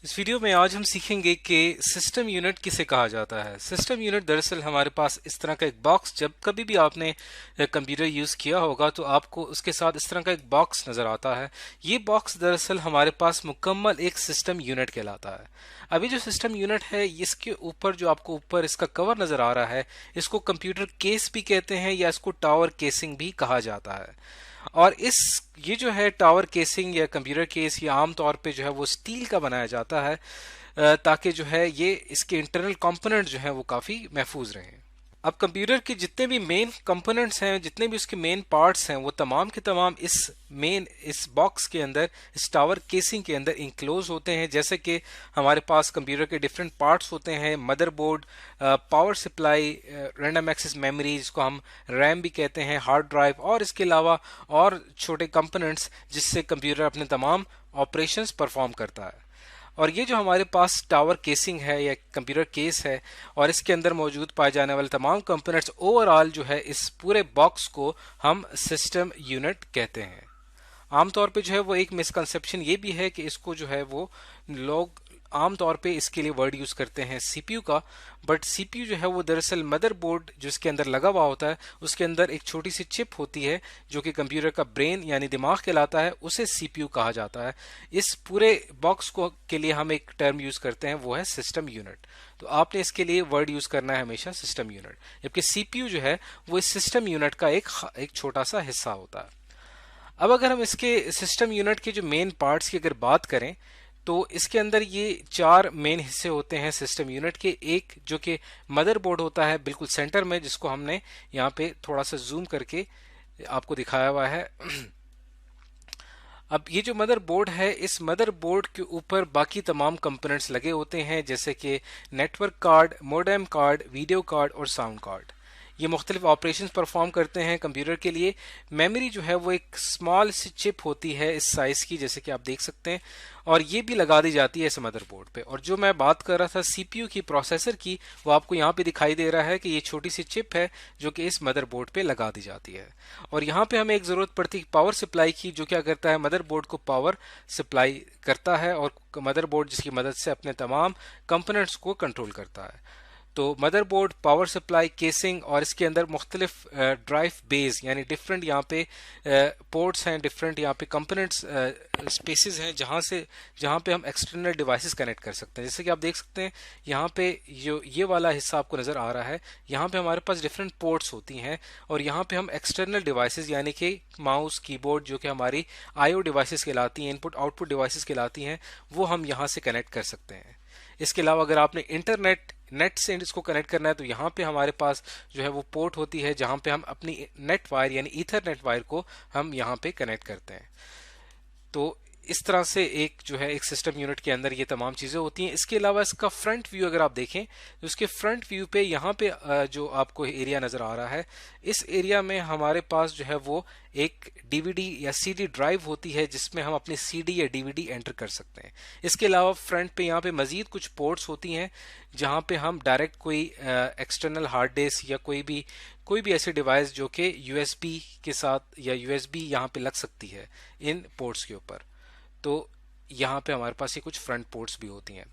इस वीडियो में आज हम सीखेंगे कि सिस्टम यूनिट किसे कहा जाता है। सिस्टम यूनिट दरअसल हमारे पास इस तरह का एक बॉक्स, जब कभी भी आपने कंप्यूटर यूज़ किया होगा तो आपको उसके साथ इस तरह का एक बॉक्स नज़र आता है। ये बॉक्स दरअसल हमारे पास मुकम्मल एक सिस्टम यूनिट कहलाता है। अभी जो सिस्टम यूनिट है, इसके ऊपर जो आपको ऊपर इसका कवर नज़र आ रहा है, इसको कंप्यूटर केस भी कहते हैं या इसको टावर केसिंग भी कहा जाता है। और ये जो है टावर केसिंग या कंप्यूटर केस, ये आमतौर पे जो है वो स्टील का बनाया जाता है, ताकि जो है ये इसके इंटरनल कंपोनेंट जो है वो काफ़ी महफूज रहें। अब कंप्यूटर के जितने भी मेन कंपोनेंट्स हैं, जितने भी उसके मेन पार्ट्स हैं, वो तमाम के तमाम इस बॉक्स के अंदर, इस टावर केसिंग के अंदर इंक्लोज होते हैं। जैसे कि हमारे पास कंप्यूटर के डिफरेंट पार्ट्स होते हैं: motherboard, power supply, random access memory जिसको हम रैम भी कहते हैं, हार्ड ड्राइव, और इसके अलावा और छोटे कंपोनेंट्स जिससे कंप्यूटर अपने तमाम ऑपरेशंस परफॉर्म करता है। और ये जो हमारे पास टावर केसिंग है या कंप्यूटर केस है और इसके अंदर मौजूद पाए जाने वाले तमाम कंपोनेंट्स, ओवरऑल जो है इस पूरे बॉक्स को हम सिस्टम यूनिट कहते हैं। आमतौर पे जो है वो एक मिसकंसेप्शन ये भी है कि इसको जो है वो लोग आमतौर पे इसके लिए वर्ड यूज करते हैं सीपीयू का, बट सीपीयू जो है वो दरअसल मदरबोर्ड जो इसके अंदर लगा हुआ होता है, उसके अंदर एक छोटी सी चिप होती है जो कि कंप्यूटर का ब्रेन यानी दिमाग कहलाता है, उसे सीपीयू कहा जाता है। इस पूरे बॉक्स को के लिए हम एक टर्म यूज करते हैं, वो है सिस्टम यूनिट। तो आपने इसके लिए वर्ड यूज करना है हमेशा सिस्टम यूनिट, जबकि सीपीयू जो है वो इस सिस्टम यूनिट का एक छोटा सा हिस्सा होता है। अब अगर हम इसके सिस्टम यूनिट के जो मेन पार्ट्स की अगर बात करें, तो इसके अंदर ये चार मेन हिस्से होते हैं सिस्टम यूनिट के। एक जो कि मदरबोर्ड होता है बिल्कुल सेंटर में, जिसको हमने यहाँ पे थोड़ा सा जूम करके आपको दिखाया हुआ है। अब ये जो मदरबोर्ड है, इस मदरबोर्ड के ऊपर बाकी तमाम कंपोनेंट्स लगे होते हैं, जैसे कि network card, modem card, video card और साउंड कार्ड। ये मुख्तलिफ ऑपरेशन परफॉर्म करते हैं कंप्यूटर के लिए। मेमोरी जो है वो एक स्मॉल सी चिप होती है इस साइज की, जैसे कि आप देख सकते हैं, और ये भी लगा दी जाती है इस मदरबोर्ड पे। और जो मैं बात कर रहा था सीपीयू की, प्रोसेसर की, वो आपको यहाँ पे दिखाई दे रहा है कि ये छोटी सी चिप है जो कि इस मदरबोर्ड पे लगा दी जाती है। और यहाँ पे हमें एक ज़रूरत पड़ती है पावर सप्लाई की, जो क्या करता है, मदरबोर्ड को पावर सप्लाई करता है और मदरबोर्ड जिसकी मदद से अपने तमाम कंपोनेंट्स को कंट्रोल करता है। तो मदरबोर्ड, पावर सप्लाई, केसिंग और इसके अंदर मुख्तलिफ ड्राइव बेस यानी डिफरेंट यहाँ पे पोर्ट्स हैं, डिफरेंट यहाँ पे कंपोनेंट्स स्पेसेस हैं जहाँ पे हम एक्सटर्नल डिवाइसेस कनेक्ट कर सकते हैं। जैसे कि आप देख सकते हैं यहाँ पे जो ये वाला हिस्सा आपको नज़र आ रहा है, यहाँ पे हमारे पास डिफरेंट पोर्ट्स होती हैं और यहाँ पे हम एक्सटर्नल डिवाइसेस यानी कि माउस, कीबोर्ड, जो कि हमारी आईओ डिवाइसेस कहलाती हैं, इनपुट आउटपुट डिवाइसेस कहलाती हैं, वो हम यहाँ से कनेक्ट कर सकते हैं। इसके अलावा अगर आपने नेट से इसको कनेक्ट करना है, तो यहाँ पे हमारे पास जो है वो पोर्ट होती है जहाँ पे हम अपनी नेट वायर यानी ईथरनेट वायर को हम यहाँ पे कनेक्ट करते हैं। तो इस तरह से एक जो है एक सिस्टम यूनिट के अंदर ये तमाम चीज़ें होती हैं। इसके अलावा इसका फ्रंट व्यू अगर आप देखें, तो इसके फ्रंट व्यू पे यहाँ पे जो आपको एरिया नज़र आ रहा है, इस एरिया में हमारे पास जो है वो एक डीवीडी या सीडी ड्राइव होती है जिसमें हम अपनी सीडी या डीवीडी एंटर कर सकते हैं। इसके अलावा फ्रंट पे यहाँ पे मजीद कुछ पोर्ट्स होती हैं जहाँ पे हम डायरेक्ट कोई एक्सटर्नल हार्ड डिस्क या कोई भी ऐसी डिवाइस जो कि यूएसबी के साथ या यूएसबी यहाँ पे लग सकती है इन पोर्ट्स के ऊपर। तो यहाँ पे हमारे पास ये कुछ फ्रंट पोर्ट्स भी होती हैं।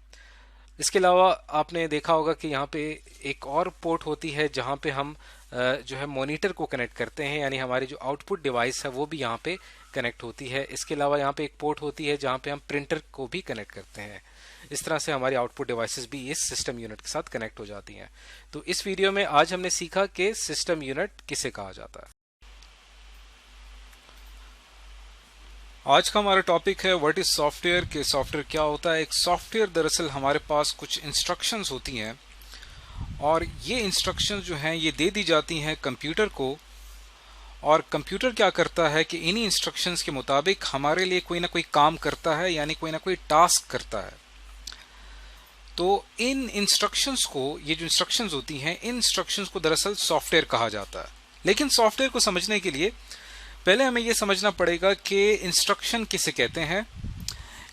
इसके अलावा आपने देखा होगा कि यहाँ पे एक और पोर्ट होती है जहाँ पे हम जो है मॉनिटर को कनेक्ट करते हैं, यानी हमारी जो आउटपुट डिवाइस है वो भी यहाँ पे कनेक्ट होती है। इसके अलावा यहाँ पे एक पोर्ट होती है जहाँ पे हम प्रिंटर को भी कनेक्ट करते हैं। इस तरह से हमारी आउटपुट डिवाइसेस भी इस सिस्टम यूनिट के साथ कनेक्ट हो जाती हैं। तो इस वीडियो में आज हमने सीखा कि सिस्टम यूनिट किसे कहा जाता है। आज का हमारा टॉपिक है व्हाट इज सॉफ्टवेयर, के सॉफ्टवेयर क्या होता है। एक सॉफ्टवेयर दरअसल हमारे पास कुछ इंस्ट्रक्शंस होती हैं और ये इंस्ट्रक्शंस जो हैं ये दे दी जाती हैं कंप्यूटर को, और कंप्यूटर क्या करता है कि इन्हीं इंस्ट्रक्शंस के मुताबिक हमारे लिए कोई ना कोई काम करता है, यानी कोई ना कोई टास्क करता है। तो इन इंस्ट्रक्शंस को, ये जो इंस्ट्रक्शंस होती हैं, इन इंस्ट्रक्शंस को दरअसल सॉफ्टवेयर कहा जाता है। लेकिन सॉफ्टवेयर को समझने के लिए पहले हमें यह समझना पड़ेगा कि इंस्ट्रक्शन किसे कहते हैं।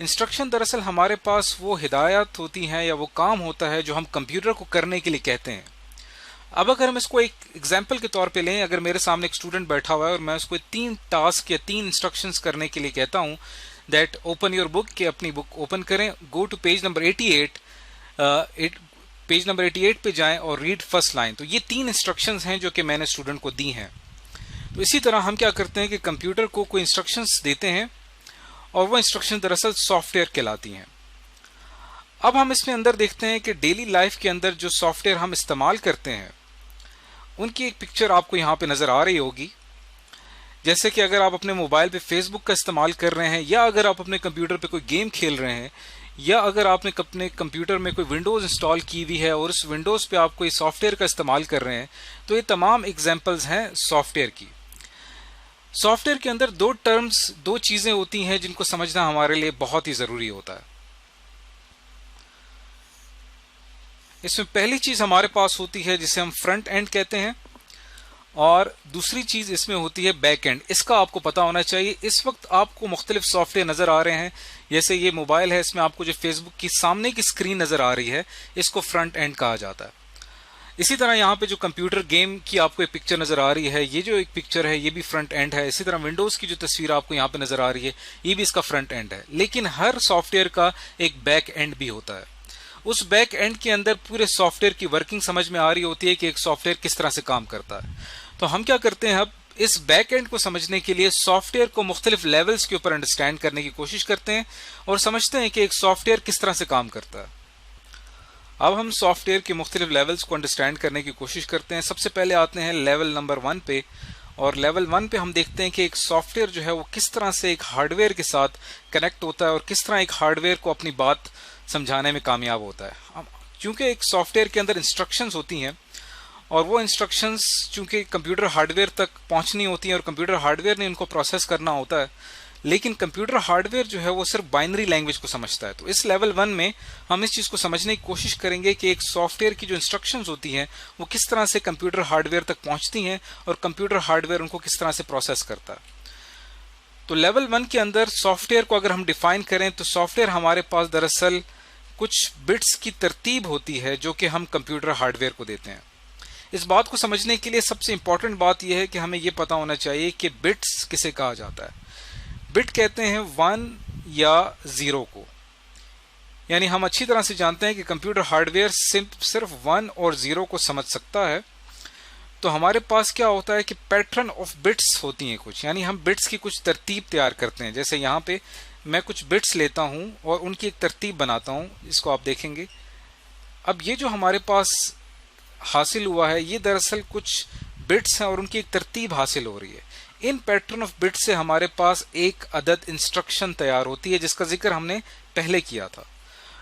इंस्ट्रक्शन दरअसल हमारे पास वो हिदायत होती हैं या वो काम होता है जो हम कंप्यूटर को करने के लिए कहते हैं। अब अगर हम इसको एक एग्जाम्पल के तौर पे लें, अगर मेरे सामने एक स्टूडेंट बैठा हुआ है और मैं उसको 3 टास्क या 3 इंस्ट्रक्शंस करने के लिए कहता हूँ, दैट ओपन योर बुक, कि अपनी बुक ओपन करें, go to page number 88, page number 88 पे जाएं और रीड फर्स्ट लाइन। तो ये 3 इंस्ट्रक्शंस हैं जो कि मैंने स्टूडेंट को दी हैं। तो इसी तरह हम क्या करते हैं कि कंप्यूटर को कोई इंस्ट्रक्शंस देते हैं और वो इंस्ट्रक्शन दरअसल सॉफ्टवेयर कहलाती हैं। अब हम इसमें अंदर देखते हैं कि डेली लाइफ के अंदर जो सॉफ्टवेयर हम इस्तेमाल करते हैं उनकी एक पिक्चर आपको यहाँ पे नजर आ रही होगी। जैसे कि अगर आप अपने मोबाइल पे फेसबुक का इस्तेमाल कर रहे हैं, या अगर आप अपने कंप्यूटर पे कोई गेम खेल रहे हैं, या अगर आपने अपने कंप्यूटर में कोई विंडोज इंस्टॉल की हुई है और उस विंडोज पे आप कोई सॉफ्टवेयर का इस्तेमाल कर रहे हैं, तो ये तमाम एग्जांपल्स हैं सॉफ्टवेयर की। सॉफ्टवेयर के अंदर दो चीजें होती हैं जिनको समझना हमारे लिए बहुत ही जरूरी होता है। इसमें पहली चीज हमारे पास होती है जिसे हम फ्रंट एंड कहते हैं, और दूसरी चीज इसमें होती है बैक एंड। इसका आपको पता होना चाहिए। इस वक्त आपको मुख्तलिफ सॉफ्टवेयर नजर आ रहे हैं, जैसे ये मोबाइल है, इसमें आपको जो फेसबुक की सामने की स्क्रीन नजर आ रही है, इसको फ्रंट एंड कहा जाता है। इसी तरह यहाँ पे जो कंप्यूटर गेम की आपको एक पिक्चर नजर आ रही है, ये जो एक पिक्चर है ये भी फ्रंट एंड है। इसी तरह विंडोज की जो तस्वीर आपको यहाँ पे नजर आ रही है, ये भी इसका फ्रंट एंड है। लेकिन हर सॉफ्टवेयर का एक बैक एंड भी होता है। उस बैक एंड के अंदर पूरे सॉफ्टवेयर की वर्किंग समझ में आ रही होती है कि एक सॉफ्टवेयर किस तरह से काम करता है। तो हम क्या करते हैं, अब इस बैक एंड को समझने के लिए सॉफ्टवेयर को मुख्तलिफ लेवल्स के ऊपर अंडरस्टैंड करने की कोशिश करते हैं और समझते हैं कि एक सॉफ्टवेयर किस तरह से काम करता है। अब हम सॉफ्टवेयर के मुख्तलिफ लेवल्स को अंडरस्टैंड करने की कोशिश करते हैं। सबसे पहले आते हैं लेवल नंबर 1 पे, और लेवल 1 पे हम देखते हैं कि एक सॉफ्टवेयर जो है वो किस तरह से एक हार्डवेयर के साथ कनेक्ट होता है और किस तरह एक हार्डवेयर को अपनी बात समझाने में कामयाब होता है। क्योंकि एक सॉफ्टवेयर के अंदर इंस्ट्रक्शंस होती हैं और वो इंस्ट्रक्शंस चूंकि कंप्यूटर हार्डवेयर तक पहुंचनी होती हैं और कंप्यूटर हार्डवेयर ने इनको प्रोसेस करना होता है, लेकिन कंप्यूटर हार्डवेयर जो है वो सिर्फ बाइनरी लैंग्वेज को समझता है। तो इस लेवल 1 में हम इस चीज को समझने की कोशिश करेंगे कि एक सॉफ्टवेयर की जो इंस्ट्रक्शंस होती हैं वो किस तरह से कंप्यूटर हार्डवेयर तक पहुंचती हैं और कंप्यूटर हार्डवेयर उनको किस तरह से प्रोसेस करता है। तो लेवल 1 के अंदर सॉफ्टवेयर को अगर हम डिफाइन करें तो सॉफ्टवेयर हमारे पास दरअसल कुछ बिट्स की तरतीब होती है जो कि हम कंप्यूटर हार्डवेयर को देते हैं। इस बात को समझने के लिए सबसे इंपॉर्टेंट बात यह है कि हमें यह पता होना चाहिए कि बिट्स किसे कहा जाता है। बिट कहते हैं 1 या 0 को, यानी हम अच्छी तरह से जानते हैं कि कंप्यूटर हार्डवेयर सिर्फ 1 और 0 को समझ सकता है। तो हमारे पास क्या होता है कि पैटर्न ऑफ बिट्स होती हैं कुछ, यानी हम बिट्स की कुछ तरतीब तैयार करते हैं। जैसे यहाँ पे मैं कुछ बिट्स लेता हूँ और उनकी एक तरतीब बनाता हूँ, इसको आप देखेंगे। अब ये जो हमारे पास हासिल हुआ है ये दरअसल कुछ बिट्स हैं और उनकी एक तरतीब हासिल हो रही है। इन पैटर्न ऑफ बिट से हमारे पास एक अदद इंस्ट्रक्शन तैयार होती है जिसका जिक्र हमने पहले किया था।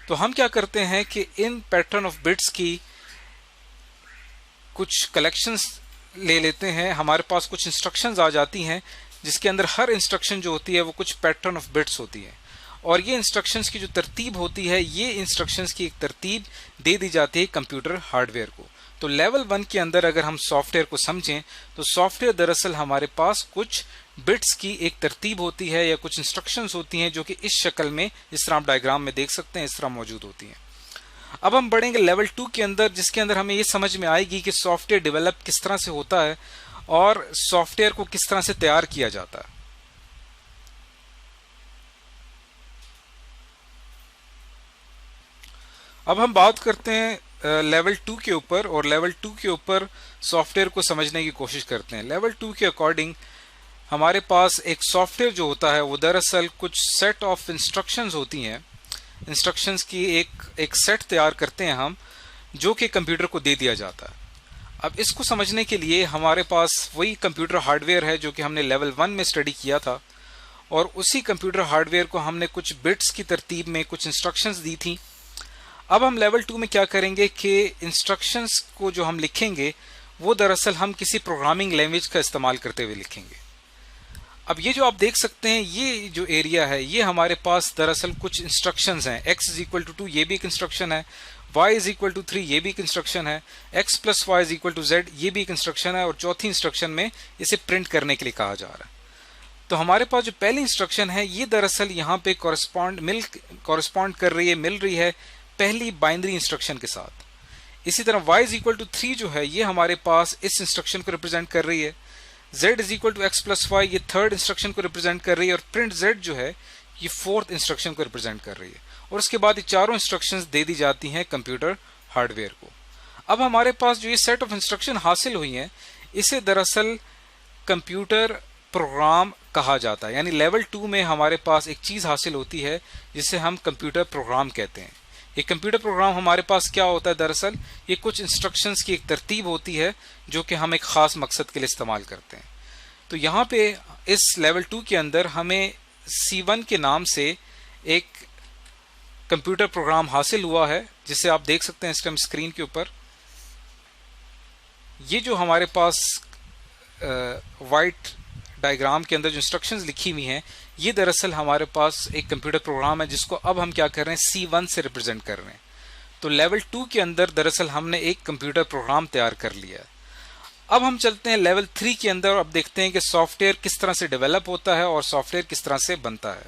तो हम क्या करते हैं कि इन पैटर्न ऑफ बिट्स की कुछ कलेक्शंस ले लेते हैं। हमारे पास कुछ इंस्ट्रक्शंस आ जाती हैं जिसके अंदर हर इंस्ट्रक्शन जो होती है वो कुछ पैटर्न ऑफ बिट्स होती है, और ये इंस्ट्रक्शंस की जो तरतीब होती है, ये इंस्ट्रक्शंस की एक तरतीब दे दी जाती है कंप्यूटर हार्डवेयर को। तो लेवल 1 के अंदर अगर हम सॉफ्टवेयर को समझें तो सॉफ्टवेयर दरअसल हमारे पास कुछ बिट्स की एक तरतीब होती है या कुछ इंस्ट्रक्शंस होती हैं जो कि इस शक्ल में, जिस तरह आप डायग्राम में देख सकते हैं, इस तरह मौजूद होती हैं। अब हम बढ़ेंगे लेवल 2 के अंदर, जिसके अंदर हमें ये समझ में आएगी कि सॉफ्टवेयर डेवलप किस तरह से होता है और सॉफ्टवेयर को किस तरह से तैयार किया जाता है। अब हम बात करते हैं लेवल 2 के ऊपर, और लेवल 2 के ऊपर सॉफ्टवेयर को समझने की कोशिश करते हैं। लेवल 2 के अकॉर्डिंग हमारे पास एक सॉफ्टवेयर जो होता है वो दरअसल कुछ सेट ऑफ इंस्ट्रक्शंस होती हैं। इंस्ट्रक्शंस की एक सेट तैयार करते हैं हम, जो कि कंप्यूटर को दे दिया जाता है। अब इसको समझने के लिए हमारे पास वही कंप्यूटर हार्डवेयर है जो कि हमने लेवल 1 में स्टडी किया था, और उसी कंप्यूटर हार्डवेयर को हमने कुछ बिट्स की तरतीब में कुछ इंस्ट्रक्शंस दी थी। अब हम लेवल 2 में क्या करेंगे कि इंस्ट्रक्शंस को जो हम लिखेंगे वो दरअसल हम किसी प्रोग्रामिंग लैंग्वेज का इस्तेमाल करते हुए लिखेंगे। अब ये जो आप देख सकते हैं, ये जो एरिया है, ये हमारे पास दरअसल कुछ इंस्ट्रक्शंस हैं। x = 2 ये भी एक इंस्ट्रक्शन है, y = 3 ये भी एक इंस्ट्रक्शन है, x + y = z ये भी एक इंस्ट्रक्शन है, और चौथी इंस्ट्रक्शन में इसे प्रिंट करने के लिए कहा जा रहा है। तो हमारे पास जो पहली इंस्ट्रक्शन है ये दरअसल यहाँ पे कॉरेस्पॉन्ड कर रही है, मिल रही है पहली बाइनरी इंस्ट्रक्शन के साथ। इसी तरह y = 3 जो है ये हमारे पास इस इंस्ट्रक्शन को रिप्रेजेंट कर रही है। z = x + y ये थर्ड इंस्ट्रक्शन को रिप्रेजेंट कर रही है, और प्रिंट z जो है ये फोर्थ इंस्ट्रक्शन को रिप्रेजेंट कर रही है, और उसके बाद ये चारों इंस्ट्रक्शंस दे दी जाती हैं कंप्यूटर हार्डवेयर को। अब हमारे पास जो ये सेट ऑफ इंस्ट्रक्शन हासिल हुई हैं, इसे दरअसल कंप्यूटर प्रोग्राम कहा जाता है। यानी लेवल 2 में हमारे पास एक चीज़ हासिल होती है जिसे हम कंप्यूटर प्रोग्राम कहते हैं। ये कंप्यूटर प्रोग्राम हमारे पास क्या होता है, दरअसल ये कुछ इंस्ट्रक्शंस की एक तरतीब होती है जो कि हम एक ख़ास मकसद के लिए इस्तेमाल करते हैं। तो यहाँ पे इस लेवल 2 के अंदर हमें C1 के नाम से एक कंप्यूटर प्रोग्राम हासिल हुआ है, जिसे आप देख सकते हैं इस टाइम स्क्रीन के ऊपर। ये जो हमारे पास वाइट डायग्राम के अंदर जो इंस्ट्रक्शंस लिखी हुई हैं, ये दरअसल हमारे पास एक कंप्यूटर प्रोग्राम है जिसको अब हम क्या कर रहे हैं, C1 से रिप्रेजेंट कर रहे हैं। तो लेवल 2 के अंदर दरअसल हमने एक कंप्यूटर प्रोग्राम तैयार कर लिया है। अब हम चलते हैं लेवल 3 के अंदर। अब देखते हैं कि सॉफ्टवेयर किस तरह से डेवलप होता है और सॉफ्टवेयर किस तरह से बनता है।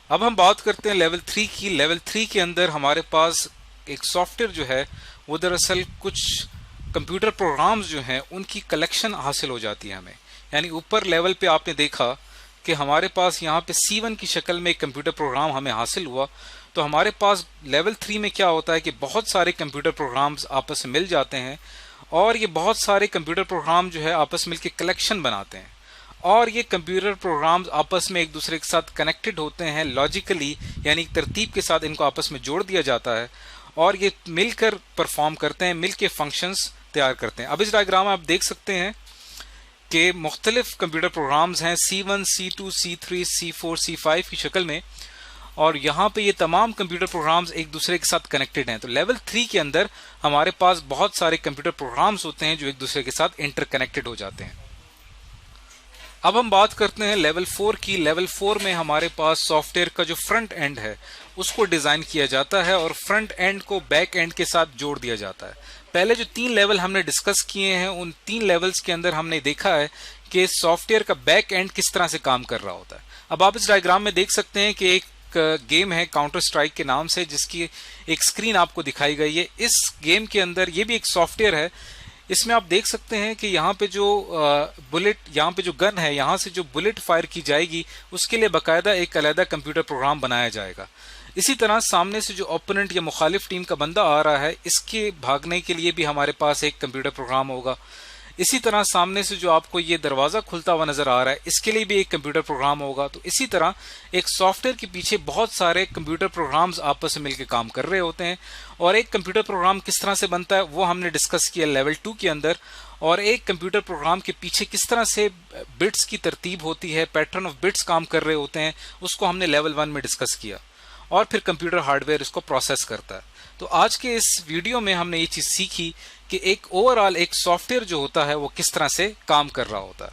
अब हम बात करते हैं लेवल 3 की। लेवल 3 के अंदर हमारे पास एक सॉफ्टवेयर जो है वो दरअसल कुछ कंप्यूटर प्रोग्राम्स जो हैं उनकी कलेक्शन हासिल हो जाती है हमें। यानी ऊपर लेवल पे आपने देखा कि हमारे पास यहाँ पे C1 की शक्ल में एक कंप्यूटर प्रोग्राम हमें हासिल हुआ। तो हमारे पास लेवल 3 में क्या होता है कि बहुत सारे कंप्यूटर प्रोग्राम्स आपस में मिल जाते हैं, और ये बहुत सारे कंप्यूटर प्रोग्राम जो है आपस में मिलकर कलेक्शन बनाते हैं, और ये कंप्यूटर प्रोग्राम्स आपस में एक दूसरे के साथ कनेक्टेड होते हैं लॉजिकली, यानी तरतीब के साथ इनको आपस में जोड़ दिया जाता है, और ये मिलकर परफॉर्म करते हैं, मिलकर फंक्शंस तैयार करते हैं। अब इस डायग्राम में आप देख सकते हैं कि मुख्तलिफ कंप्यूटर प्रोग्राम्स हैं C1, C2, C3, C4, C5 की शक्ल में, और यहाँ पे ये तमाम कंप्यूटर प्रोग्राम्स एक दूसरे के साथ कनेक्टेड हैं। तो लेवल 3 के अंदर हमारे पास बहुत सारे कंप्यूटर प्रोग्राम्स होते हैं जो एक दूसरे के साथ इंटरकनेक्टेड हो जाते हैं। अब हम बात करते हैं लेवल 4 की। लेवल 4 में हमारे पास सॉफ्टवेयर का जो फ्रंट एंड है उसको डिज़ाइन किया जाता है, और फ्रंट एंड को बैक एंड के साथ जोड़ दिया जाता है। पहले जो 3 लेवल हमने डिस्कस किए हैं, उन 3 लेवल्स के अंदर हमने देखा है कि सॉफ्टवेयर का बैक एंड किस तरह से काम कर रहा होता है। अब आप इस डायग्राम में देख सकते हैं कि एक गेम है काउंटर स्ट्राइक के नाम से, जिसकी एक स्क्रीन आपको दिखाई गई है। इस गेम के अंदर ये भी एक सॉफ्टवेयर है। इसमें आप देख सकते हैं कि यहाँ पे जो यहाँ पे जो गन है, यहाँ से जो बुलेट फायर की जाएगी उसके लिए बाकायदा एक अलग कंप्यूटर प्रोग्राम बनाया जाएगा। इसी तरह सामने से जो ओपोनेंट या मुखालिफ टीम का बंदा आ रहा है, इसके भागने के लिए भी हमारे पास एक कंप्यूटर प्रोग्राम होगा। इसी तरह सामने से जो आपको ये दरवाज़ा खुलता हुआ नज़र आ रहा है, इसके लिए भी एक कंप्यूटर प्रोग्राम होगा। तो इसी तरह एक सॉफ्टवेयर के पीछे बहुत सारे कंप्यूटर प्रोग्राम्स आपस में मिलकर काम कर रहे होते हैं, और एक कंप्यूटर प्रोग्राम किस तरह से बनता है वो हमने डिस्कस किया लेवल 2 के अंदर। और एक कंप्यूटर प्रोग्राम के पीछे किस तरह से बिट्स की तरतीब होती है, पैटर्न ऑफ बिट्स काम कर रहे होते हैं, उसको हमने लेवल 1 में डिस्कस किया, और फिर कंप्यूटर हार्डवेयर इसको प्रोसेस करता है। तो आज के इस वीडियो में हमने ये चीज़ सीखी कि एक ओवरऑल एक सॉफ्टवेयर जो होता है वो किस तरह से काम कर रहा होता है।